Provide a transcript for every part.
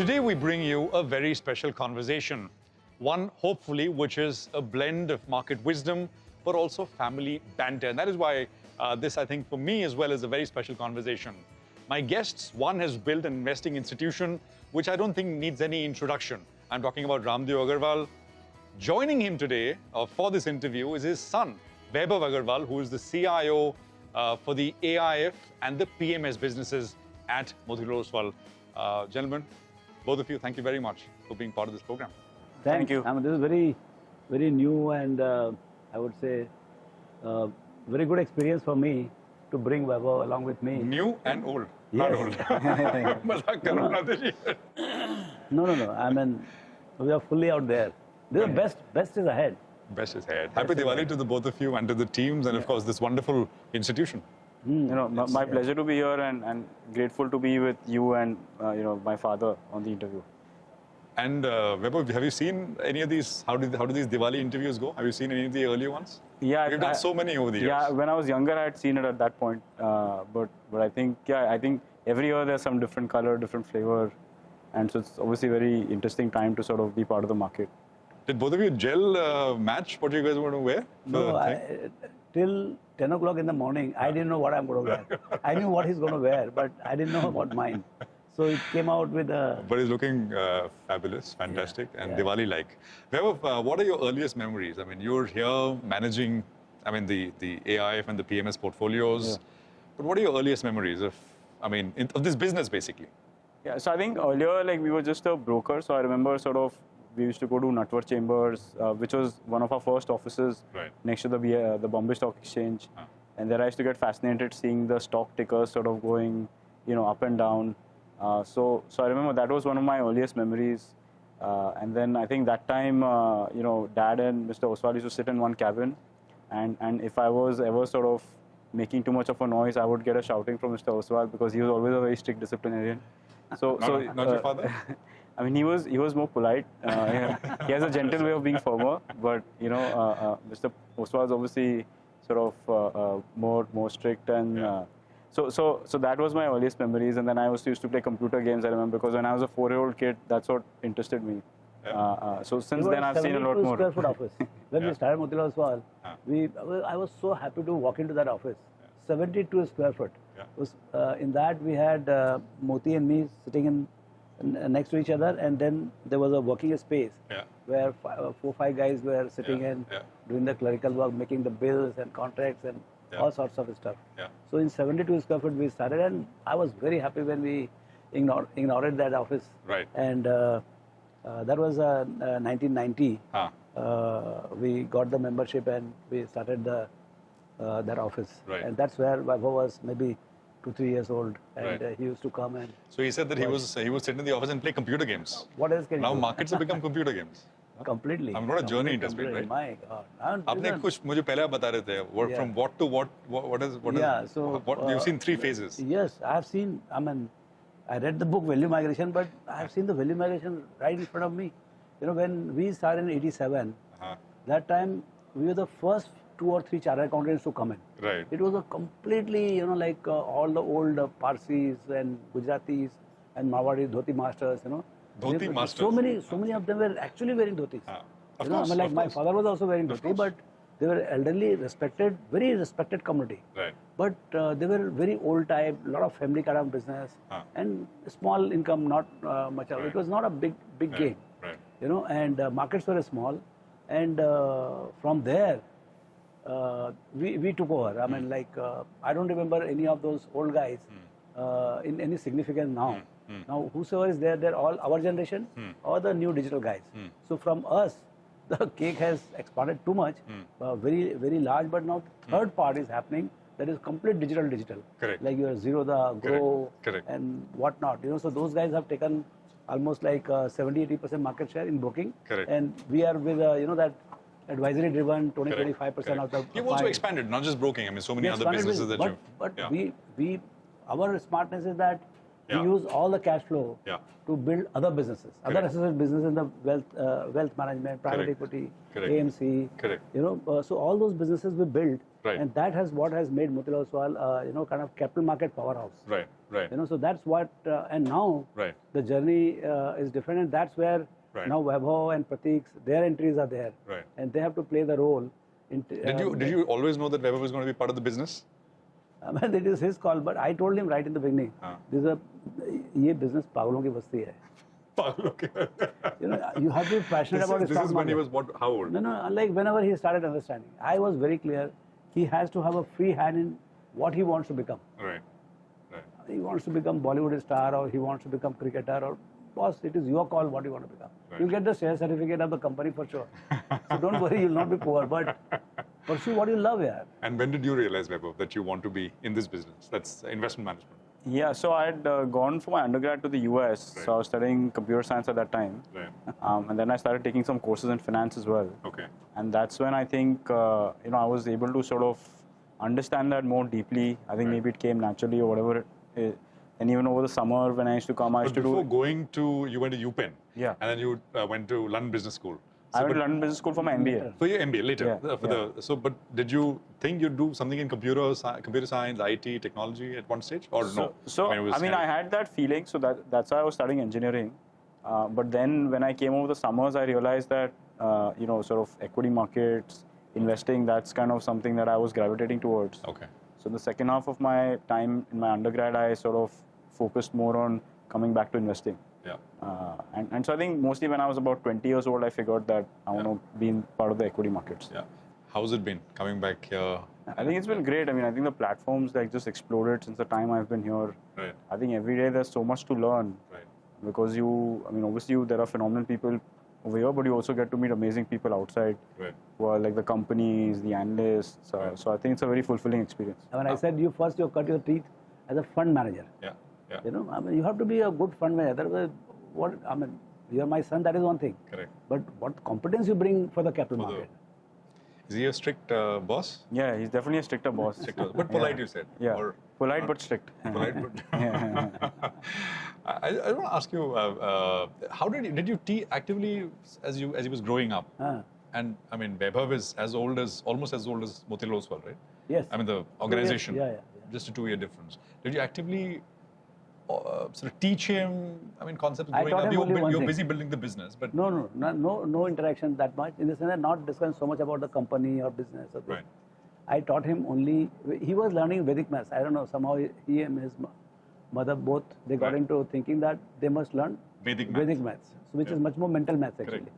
Today we bring you a very special conversation. One, hopefully, which is a blend of market wisdom, but also family banter. And that is why this, I think, for me as well, is a very special conversation. My guests, one has built an investing institution, which I don't think needs any introduction. I'm talking about Raamdeo Agrawal. Joining him today for this interview is his son, Vaibhav Agrawal, who is the CIO for the AIF and the PMS businesses at Motilal Oswal. Gentlemen, both of you, thank you very much for being part of this program. Thank you. I mean, this is very new and I would say very good experience for me to bring Vaibhav along with me. New and old. Yes. Not old. Mazak karo na dejiye. No. I mean, we are fully out there. This is best is ahead. Best is ahead. Happy Diwali to the both of you and to the teams and of course this wonderful institution. My pleasure to be here and grateful to be with you and my father on the interview. And Vaibhav, have you seen any of these? How do these Diwali interviews go? Have you seen any of the earlier ones? Yeah, you've done so many over the years. Yeah, when I was younger, I had seen it at that point. But I think every year there's some different color, different flavor, and so it's obviously a very interesting time to sort of be part of the market. Did both of you gel match what you guys were going to wear? No, till 10 o'clock in the morning, I didn't know what I'm going to wear. I knew what he's going to wear, but I didn't know about mine. So it came out with a... But he's looking fabulous, fantastic, and Diwali-like. Vaibhav, what are your earliest memories? I mean, you're here managing, the AIF and the PMS portfolios. Yeah. But what are your earliest memories of this business, basically? Yeah, so I think earlier, we were just a broker. So I remember we used to go to Natwar Chambers, which was one of our first offices next to the Bombay Stock Exchange. And there I used to get fascinated seeing the stock tickers sort of going, up and down. So I remember that was one of my earliest memories. And then I think that time, Dad and Mr. Oswal used to sit in one cabin. And if I was ever sort of making too much of a noise, I would get a shouting from Mr. Oswal because he was always a very strict disciplinarian. Not your father? I mean, he was more polite. He has a gentle way of being firmer, but Mr. Oswal is obviously sort of more strict, and so that was my earliest memories. And then I also used to play computer games. I remember because when I was a 4-year-old kid, that's what interested me. So since then, I've seen a lot more. 72 square foot office. When we started Motilal Oswal, I was so happy to walk into that office. 72 square foot. Was, in that we had Moti and me sitting next to each other, and then there was a working space where 4-5 guys were sitting and doing the clerical work, making the bills and contracts and all sorts of stuff. So in 72 square foot we started, and I was very happy when we ignored that office. And that was 1990. We got the membership and we started that office. And that's where Vaibhav was maybe 2-3 years old, and he used to come and... So he said that he would sit in the office and play computer games. What else can you do? Now markets have become computer games. Completely. I'm not a journey industry, right? My God. आपने कुछ मुझे पहले आप बता रहे थे. From what to what is? So you've seen 3 phases. Yes, I have seen. I mean, I read the book Value Migration, but I have seen the value migration right in front of me. When we started in '87, that time we were the first 2 or 3 chartered accountants to come in. It was a completely, like all the old Parsis and Gujaratis and Marwadi dhoti masters, Dhoti masters. So many of them were actually wearing dhotis. Of course, my father was also wearing dhoti, but they were elderly, respected, very respected community. But they were very old type, lot of family kind of business, and small income, not much. It was not a big game, and markets were small, and from there. We took over. I mean, I don't remember any of those old guys in any significance now. Now, whosoever is there, they're all our generation or the new digital guys. So from us, the cake has expanded too much, very, very large. But now third part is happening. That is complete digital. Like your Zerodha, Grow, and whatnot. So those guys have taken almost like 70-80% market share in broking, and we are with that. Advisory driven, 20-25% of the... You've also expanded, not just broking. So many other businesses that you've... But our smartness is that we use all the cash flow to build other businesses, other associate businesses in the wealth management, private equity, AMC. So all those businesses we built, and that has what has made Motilal Oswal, kind of capital market powerhouse. Right. You know, so that's what, and now Right. the journey is different, and that's where now Vaibhav and Prateek's, their entries are there. Right. And they have to play the role. Did you always know that Vaibhav was going to be part of the business? It is his call, but I told him right in the beginning, ये business पागलों की बस्ती है. You know, you have to be passionate about this is when he was how old? No, like whenever he started understanding, I was very clear. He has to have a free hand in what he wants to become. Right. He wants to become Bollywood star, or he wants to become cricketer, or boss, it is your call what you want to become. Right. You'll get the share certificate of the company for sure. So don't worry, you'll not be poor, but pursue what you love, yeah. And when did you realize, Vaibhav, that you want to be in this business? That's investment management. Yeah, so I had gone for my undergrad to the US, Right. so I was studying computer science at that time. Right. And then I started taking some courses in finance as well. Okay. And that's when I think, I was able to sort of understand that more deeply. I think maybe it came naturally or whatever. And even over the summer when I used to come, I used to do... Before going to, you went to UPenn. Yeah. And then you went to London Business School. I went to London Business School for my MBA. For your MBA later. Yeah, But did you think you'd do something in computer science, IT, technology at one stage, or no? So I had that feeling. So that's why I was studying engineering. But then when I came over the summers, I realized that sort of equity markets, investing, that's kind of something that I was gravitating towards. Okay. So the second half of my time in my undergrad, I sort of focused more on coming back to investing. Yeah. And so I think mostly when I was about 20 years old, I figured that I want to be in part of the equity markets. Yeah. How's it been coming back here? I think it's been great. I mean, I think the platforms like just exploded since the time I've been here. Right. I think every day there's so much to learn. Right. Because obviously there are phenomenal people over here, but you also get to meet amazing people outside. Right. Who are like the companies, the analysts. So I think it's a very fulfilling experience. When I said you cut your teeth as a fund manager. Yeah. Yeah. You know, I mean, you have to be a good fund manager. Otherwise, you're my son, that is one thing. Correct. But what competence you bring for the capital market? Is he a strict boss? Yeah, he's definitely a stricter boss. But polite, you said. Yeah. Or polite but strict. Polite but. I want to ask you, how did you actively as he was growing up? And I mean, Vaibhav is almost as old as Motilal Oswal, right? Yes. I mean, the organization. Yeah. Just a 2-year difference. Did you actively sort of teach him? I mean, concepts I growing taught up. him You're busy building the business, but No interaction that much. In the sense that not discussing so much about the company or business. Or right. I taught him only. He was learning Vedic maths. I don't know. Somehow he and his mother both they got into thinking that they must learn Vedic maths, which is much more mental maths actually. Correct.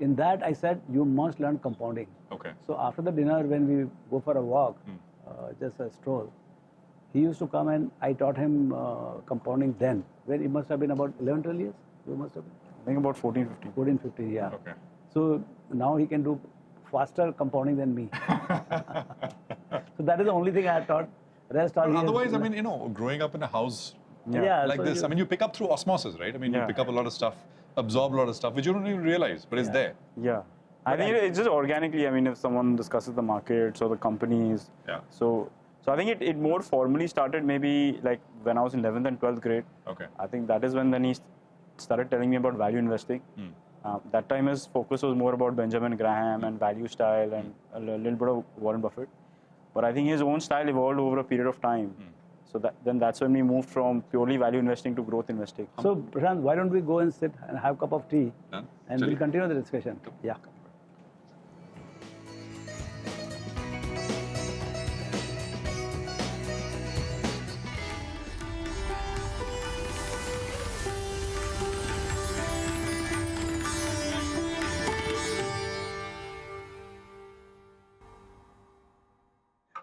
In that I said you must learn compounding. Okay. So after the dinner, when we go for a walk, just a stroll, he used to come and I taught him compounding then. When it must have been about 11, 12 years. You must have been. I think about 14, 15. 14, 15, yeah. Okay. So now he can do faster compounding than me. So that is the only thing I have taught. Rest all. Otherwise, I mean, growing up in a house like so this, I mean, you pick up through osmosis, right? I mean, you pick up a lot of stuff, absorb a lot of stuff, which you don't even realize, but it's there. Yeah. I think it's just organically. I mean, if someone discusses the markets or the companies. Yeah. So I think it more formally started maybe like when I was in 11th and 12th grade. Okay. I think that is when then he started telling me about value investing. That time his focus was more about Benjamin Graham and value style and a little bit of Warren Buffett. But I think his own style evolved over a period of time. So that's when we moved from purely value investing to growth investing. So Prashant, why don't we go and sit and have a cup of tea and we'll continue the discussion. Yeah.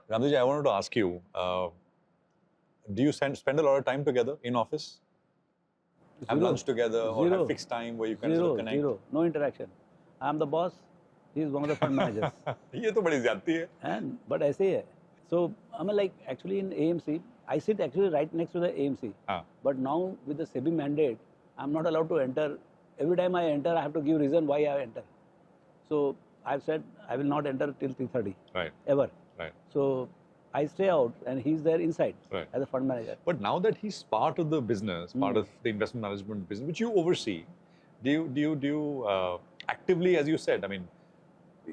Raamdeo ji, I wanted to ask you, do you spend a lot of time together in office? Have lunch together or have fixed time where you can sort of connect? Zero. No interaction. I'm the boss. He is one of the fund managers. ये तो बड़ी ज़्यादती है. But ऐसे ही है. So I mean, like actually in AMC, I sit actually right next to the AMC. But now with the SEBI mandate, I'm not allowed to enter. Every time I enter, I have to give reason why I enter. So I've said I will not enter till 3:30. Right. Ever. Right. So I stay out and he's there inside as a fund manager. But now that he's part of the business, part of the investment management business, which you oversee, do you actively, as you said, I mean,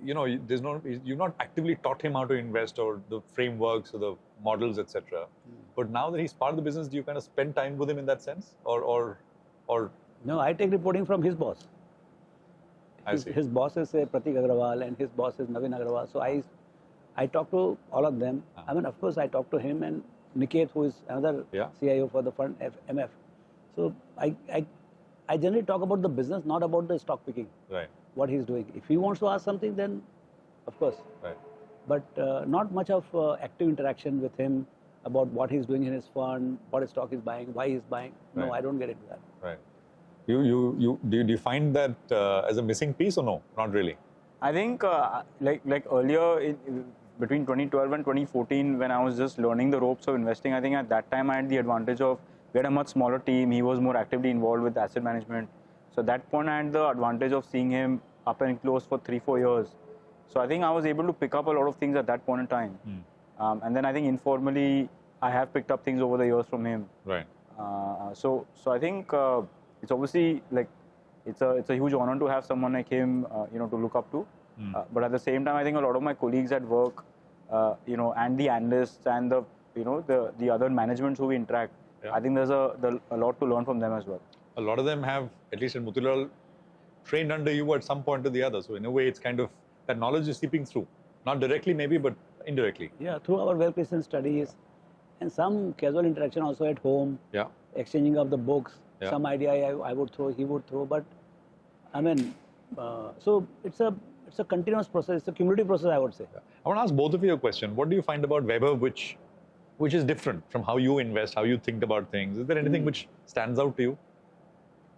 there's you've not actively taught him how to invest or the frameworks or the models, etc. But now that he's part of the business, do you kind of spend time with him in that sense, or? No, I take reporting from his boss. His boss is Pratik Agrawal and his boss is Navin Agrawal. So I talk to all of them. I mean, of course, I talk to him and Niket, who is another CIO for the fund MF. So I generally talk about the business, not about the stock picking. Right. What he's doing. If he wants to ask something, then of course. Right. But not much of active interaction with him about what he's doing in his fund, what his stock is buying, why he's buying. No, I don't get into that. Right. Do you find that as a missing piece or no? Not really. I think like earlier between 2012 and 2014, when I was just learning the ropes of investing, I think at that time I had the advantage of we had a much smaller team. He was more actively involved with asset management. So at that point I had the advantage of seeing him up and close for 3-4 years. So I think I was able to pick up a lot of things at that point in time. And then I think informally I have picked up things over the years from him. Right. So I think it's obviously like it's a huge honor to have someone like him, to look up to. But at the same time, I think a lot of my colleagues at work, and the analysts and the other managements who we interact, I think there's a lot to learn from them as well. A lot of them have, at least in Motilal, trained under you at some point or the other. So in a way, it's kind of that knowledge is seeping through, not directly maybe, but indirectly. Yeah, through our well-placed studies and some casual interaction also at home. Yeah. Exchanging of the books. Yeah. Some idea I would throw, he would throw, but I mean, so it's a continuous process. It's a cumulative process, I would say. Yeah. I want to ask both of you a question. What do you find about Vaibhav which is different from how you invest, how you think about things? Is there anything which stands out to you?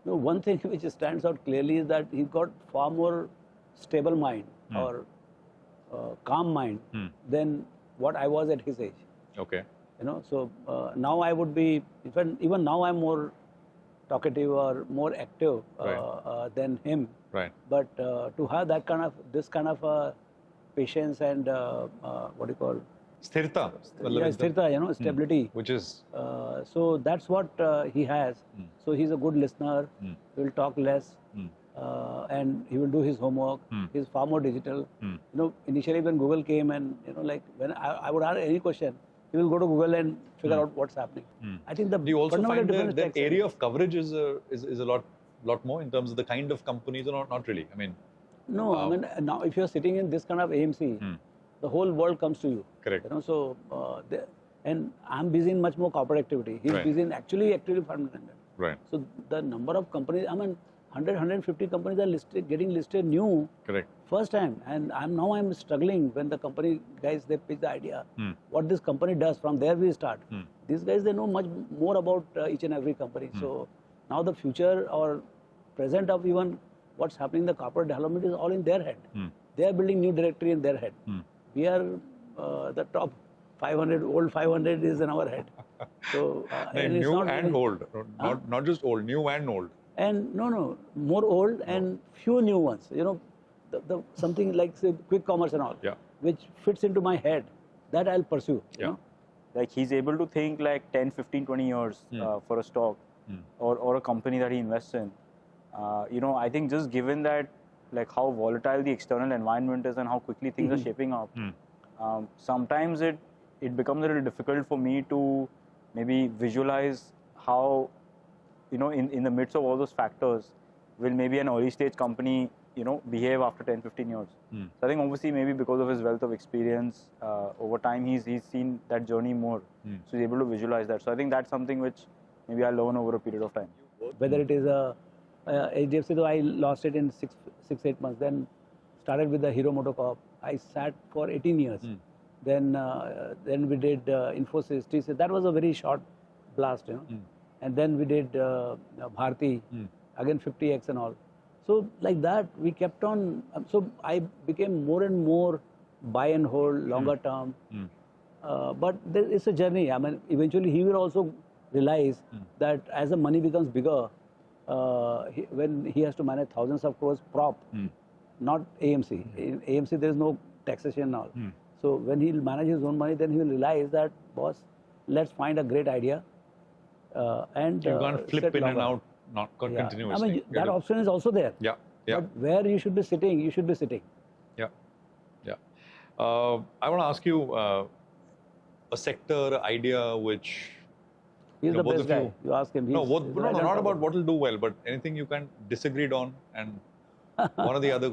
No, one thing which stands out clearly is that he's got far more stable mind or calm mind than what I was at his age. Okay. So now I would be, even now I'm more talkative or more active than him. Right. But to have this kind of patience and what do you call? Sthirta. Yeah, sthirta, stability. Which is? So that's what he has. So he's a good listener. He will talk less. And he will do his homework. He's far more digital. Initially when Google came and, when I would ask any question, he will go to Google and figure out what's happening. I think do you also find the area of coverage is a lot more in terms of the kind of companies, or not really? I mean, no. I mean, now if you're sitting in this kind of AMC, the whole world comes to you. Correct. So and I'm busy in much more corporate activity. He's busy in actually fund management. Right. So the number of companies, 100, 150 companies are getting listed new. Correct. First time, and I'm struggling when the company guys, they pitch the idea, what this company does. From there we start. These guys, they know much more about each and every company. So now the future or present of even what's happening in the corporate development is all in their head. They are building new directory in their head. We are the top 500, old 500 is in our head. So new and old, not just old, new and old. And no, more old and few new ones. The something like say quick commerce and all, which fits into my head, that I'll pursue. Like he's able to think like 10, 15, 20 years for a stock or a company that he invests in. I think just given that like how volatile the external environment is and how quickly things are shaping up, sometimes it becomes a little difficult for me to maybe visualize how, in the midst of all those factors, will maybe an early stage company, behave after 10, 15 years. So I think obviously maybe because of his wealth of experience, over time he's seen that journey more. So he's able to visualize that. So I think that's something which maybe I'll learn over a period of time. Whether it is a HDFC, though I lost it in 6-8 months, then started with the Hero MotoCorp. I sat for 18 years. Then we did Infosys, TCS. That was a very short blast, And then we did Bharti, again 50x and all. So like that, we kept on. So I became more and more buy and hold, longer term. But it's a journey. Eventually he will also realize that as the money becomes bigger, when he has to manage thousands of crores prop, not AMC. In AMC, there is no taxation and all. So when he'll manage his own money, then he will realize that, boss, let's find a great idea. And you can't flip in and out, not continuously. That option is also there. Yeah. But where you should be sitting, you should be sitting. Yeah. I want to ask you a sector idea which He's the both best of guy. You ask him. No, he's not about what will do well, but anything you can disagreed on and one or the other.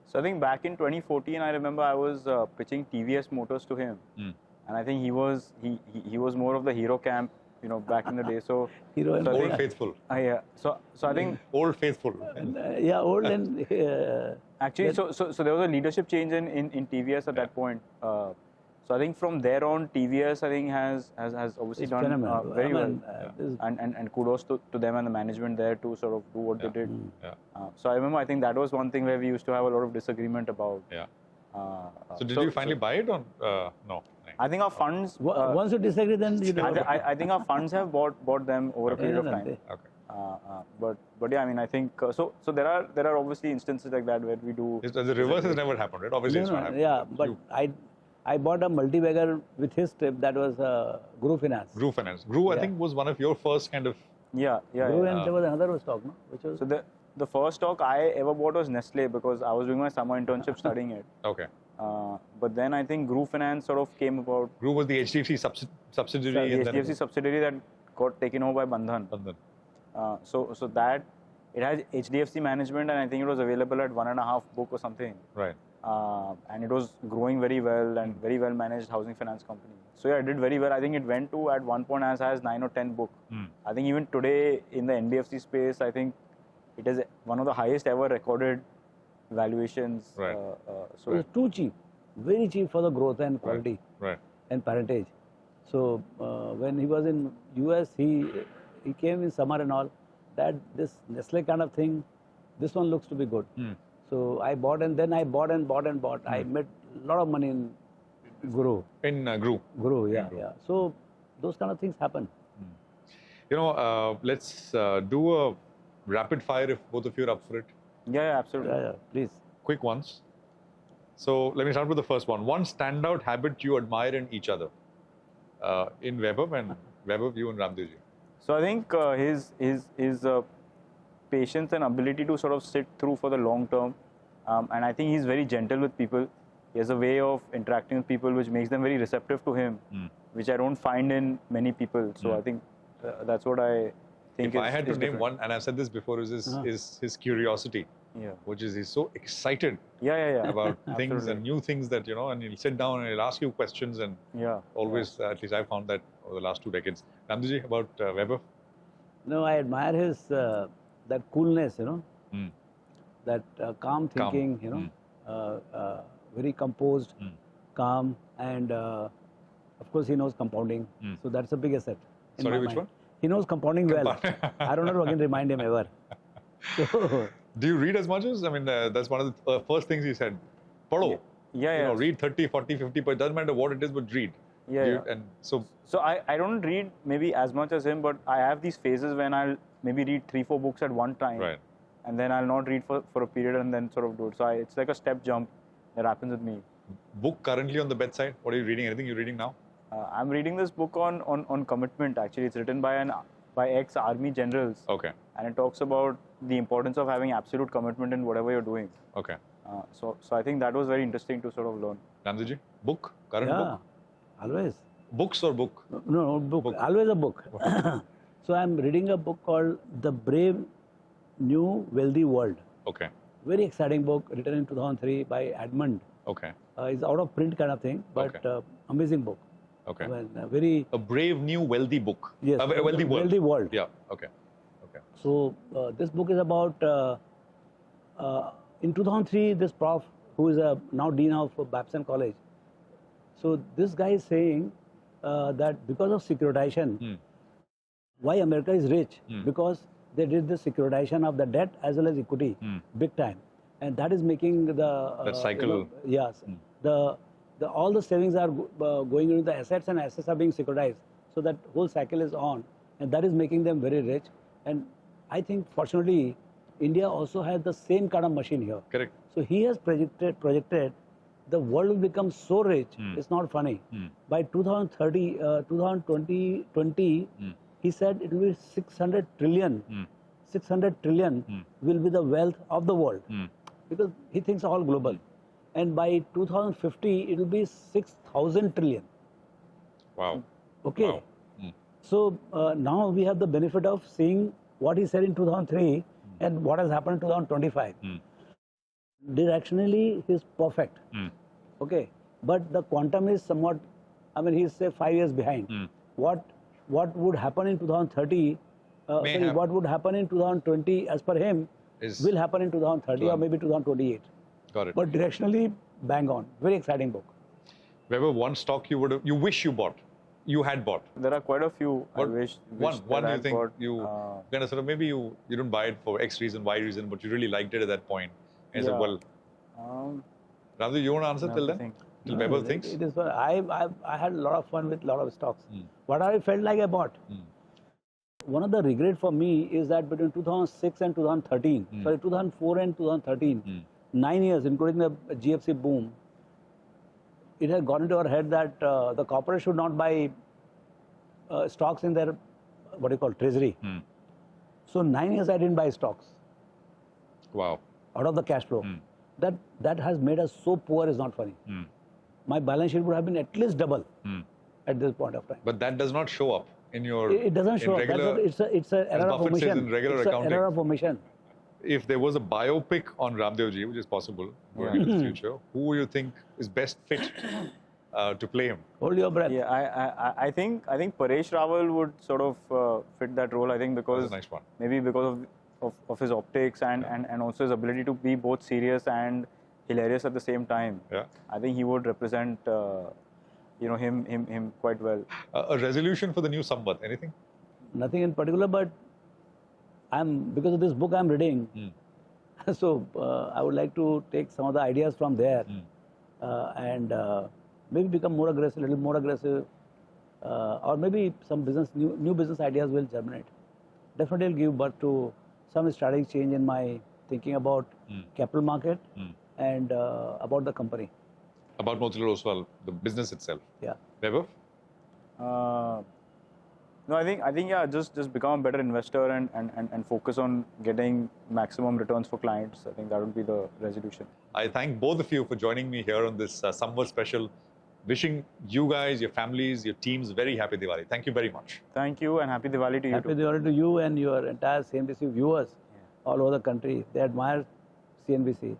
So I think back in 2014, I remember I was pitching TVS Motors to him, and I think he was more of the hero camp, back in the day. So hero and old faithful. Yeah. So I think old faithful. Yeah, old and actually, so there was a leadership change in TVS at that point. So I think from there on, TVS I think has obviously done very well, and kudos to them and the management there to sort of do what they did. So I remember I think that was one thing where we used to have a lot of disagreement about. So did you finally buy it or no? I think our funds. Once you disagree, then you don't. I think our funds have bought them over a period of time. Okay. But yeah, I mean, I think so there are obviously instances like that where we do. The reverse has never happened, right? Obviously, it's not happened. Yeah, but I bought a multi-bagger with his trip. That was Guru Finance. Guru Finance. Guru, I think, was one of your first kind of. Yeah. Guru, and there was another stock, no? Which was. So the first stock I ever bought was Nestle because I was doing my summer internship studying it. Okay. But then I think Guru Finance sort of came about. Guru was the HDFC subsidiary. The HDFC subsidiary that got taken over by Bandhan. So that it has HDFC management, and I think it was available at 1.5 book or something. Right. And it was growing very well and very well managed housing finance company. So yeah, it did very well. I think it went to at one point as high as 9 or 10 book. I think even today in the NBFC space, I think it is one of the highest ever recorded valuations. Right. So it's too cheap, very cheap for the growth and quality and parentage. So when he was in US, he came in summer and all. That this Nestle kind of thing, this one looks to be good. So I bought and then I bought and bought and bought. I made a lot of money in Guru. In Guru. Guru, yeah. So those kind of things happen. Let's do a rapid fire if both of you are up for it. Yeah, absolutely. Yeah, please. Quick ones. So let me start with the first one. One standout habit you admire in each other. In Vaibhav and Vaibhav, you and Raamdeo ji. So I think his patience and ability to sort of sit through for the long term, and I think he's very gentle with people. He has a way of interacting with people which makes them very receptive to him, which I don't find in many people. So I think that's what I think. If I had to name one, and I've said this before, is his curiosity. Which is he's so excited about things and new things that and he'll sit down and he'll ask you questions and always at least I've found that over the last 2 decades. Raamdeo ji, about Vaibhav? No, I admire his that coolness, that calm thinking, very composed, calm, and of course he knows compounding. So that's a big asset. Sorry, which one? He knows compounding well. I don't know if I can remind him ever. So, do you read as much as? I mean, that's one of the first things he said. Pado. Read 30, 40, 50, but it doesn't matter what it is, but read. And so I don't read maybe as much as him, but I have these phases when I'll maybe read 3-4 books at one time. Right. And then I'll not read for a period and then sort of do it. So it's like a step jump that happens with me. Book currently on the bedside? What are you reading? Anything you're reading now? I'm reading this book on commitment. Actually, it's written by ex-army generals. Okay. And it talks about the importance of having absolute commitment in whatever you're doing. Okay. So I think that was very interesting to sort of learn. Raamdeo ji, book? Current book? Always. Books or book? No, book. Always a book. So I'm reading a book called The Brave New Wealthy World. Okay. Very exciting book, written in 2003 by Edmund. Okay. It's out of print kind of thing, but amazing book. Okay. A brave new wealthy book. Yes. A wealthy world. Wealthy world. Yeah. Okay. So this book is about in 2003 this prof who is now dean of Babson College. So this guy is saying that because of securitization, why America is rich? Because they did the securitization of the debt as well as equity, big time, and that is making the that cycle. All the savings are going into the assets, and assets are being securitized. So that whole cycle is on, and that is making them very rich. And I think fortunately, India also has the same kind of machine here. Correct. So he has projected the world will become so rich. It's not funny. By 2030, 2020, he said it will be 600 trillion. 600 trillion will be the wealth of the world because he thinks all global. and by 2050 it will be 6,000 trillion. Wow. Okay. Wow. So now we have the benefit of seeing what he said in 2003 and what has happened in 2025. Directionally, he's perfect. Okay, but the quantum is somewhat. I mean, he's say 5 years behind. What would happen in 2030? What would happen in 2020, as per him, will happen in 2030 or maybe 2028. Got it. But directionally, bang on. Very exciting book. Weber, one stock you wish you bought, you had bought. There are quite a few. But I wish one you think bought, you kind of sort of maybe you didn't buy it for X reason, Y reason, but you really liked it at that point. And said, well, Raamdeo, you want to answer till then? Till Vaibhav thinks? It is. I had a lot of fun with a lot of stocks. What I felt like I bought. One of the regret for me is that between 2006 and 2013, sorry, 2004 and 2013, 9 years, including the GFC boom, it had gone into our head that the corporate should not buy stocks in their, treasury. So 9 years I didn't buy stocks. Wow. Out of the cash flow. That has made us so poor is not funny. My balance sheet would have been at least double at this point of time. But that does not show up in your. It doesn't show up. It's an error of omission. In regular accounting. An error of omission. If there was a biopic on Raamdeo ji, which is possible going into the future, who you think is best fit to play him? Hold your breath. Yeah, I think Paresh Rawal would sort of fit that role. I think because that's a nice one. Maybe because of his optics and also his ability to be both serious and hilarious at the same time. Yeah. I think he would represent him quite well. A resolution for the new Samvat, anything? Nothing in particular, but because of this book I'm reading, so I would like to take some of the ideas from there and maybe become more aggressive, a little more aggressive, or maybe some new business ideas will germinate. Definitely will give birth to some strategic change in my thinking about capital market and about the company. About Motilal Oswal, the business itself. Yeah. Vaibhav? No, I think yeah, just become a better investor and focus on getting maximum returns for clients. I think that would be the resolution. I thank both of you for joining me here on this Samvat special. Wishing you guys, your families, your teams very happy Diwali. Thank you very much. Thank you and happy Diwali to you. Happy Diwali to you and your entire CNBC viewers all over the country. They admire CNBC.